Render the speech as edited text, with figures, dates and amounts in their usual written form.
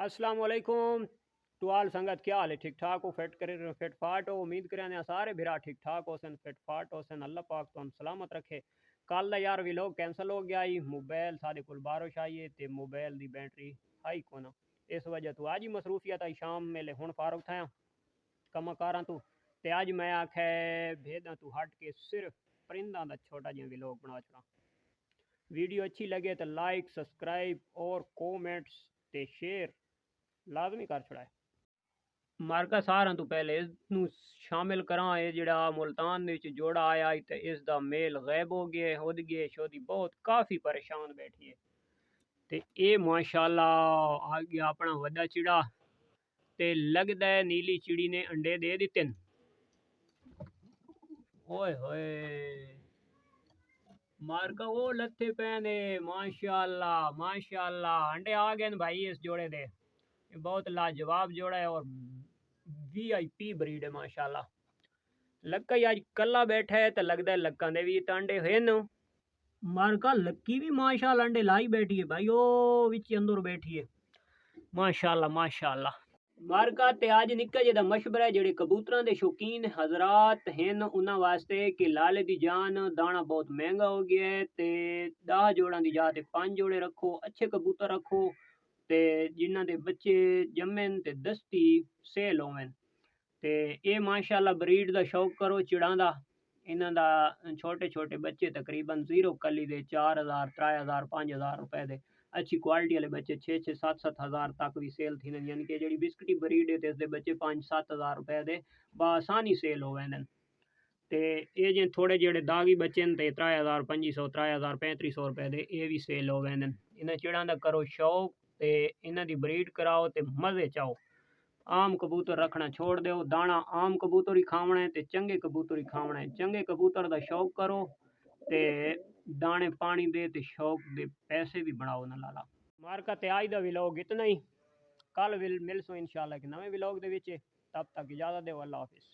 अस्सलाम वालेकुम टू आल संगत, क्या हाल है? ठीक ठाक हो? फिट फाट हो? उम्मीद करें सारे भिरा ठीक ठाक हो सन, फिट फाट हो सन। अल्लाह पाक तो हम सलामत रखे। कल दा यार व्लॉग कैंसल हो गया ही, मोबाइल साढ़े कोल बारिश आई है तो मोबाइल की बैटरी हाई कोना, इस वजह तो अज ही मसरूफियत आई। शाम मेले हुण फारुग थाया कम्मा कारां तू ते अज मैं आख्या भेदां तू हट के सिर्फ परिंदा का छोटा जिहा व्लॉग बना छड़ा। वीडियो अच्छी लगे तो लाइक सब्सक्राइब और कॉमेंट्स ते शेयर लाजमी कर छड़ा है। मार्का सारा तो पहले इसनू शामिल करा, ये जड़ा मुल्तान दे विच जोड़ा आया तो इसका मेल गैब हो गया, उद गए शोदी बहुत काफ़ी परेशान बैठी है। ते ये माशाल्लाह आ गया अपना वड्डा चिड़ा ते लगदा है नीली चिड़ी ने अंडे दे दिते। ओए होए मार्का वो लथे पैने, माशाल्लाह माशाल्लाह अंडे आ गए भाई इस जोड़े दे। बहुत लाजवाब जोड़ा है और VIP ब्रीड है माशाल्लाह। लक्का ही अज कला बैठा है तो लगता है लक्का दे भी अंडे है न। मारका लक्की भी माशाल्लाह अंडे लाई बैठी है भाई, ओ विच अंदर बैठी है माशाल्लाह माशाल्लाह। मारका ते अज निक्का जेहा मशवरा है जेडे कबूतरां दे शौकीन हजरात हैं उन्हां वास्ते कि लाले दी जान दाना बहुत महंगा हो गया है ते 10 जोड़ा दी जा 5 जोड़े रखो, अच्छे कबूतर रखो ते जिन्हां दे बच्चे जम्मेन ते दस्ती सेल होवन ते ये माशाल्लाह ब्रीड दा शौक करो चिड़ां दा। इन्हां दा छोटे छोटे बच्चे तकरीबन 0 कली दे 4000 3000 5000 रुपए दे अच्छी क्वालिटी वाले बच्चे 6 7 हज़ार तक भी सेल थी, यानी कि जी बिस्कटी ब्रीड है तो इसके बच्चे 5 7 हज़ार रुपए दे बसानी सेल हो गए। तो ये जो थोड़े जेड़े दागी बच्चे न 3000 2500 3000 3500 रुपए दे ये भी सेल हो गए। इन्हें चिड़ां दा करो शौक तो इन्हां दी ब्रीड कराओ तो मज़े चाओ। आम कबूतर रखना छोड़ दो, दाना आम कबूतर ही खावना है तो चंगे कबूतर ही खावना है। चंगे कबूतर का शौक करो ते दाने पानी दे ते शौक दे पैसे भी बनाओ ना लाला। मार्का ते आज दा व्लॉग इतना ही, कल मिलसो इंशाल्लाह कि नवे व्लॉग दे विच। तब तक इजाजत दो, अल्लाह हाफिज़।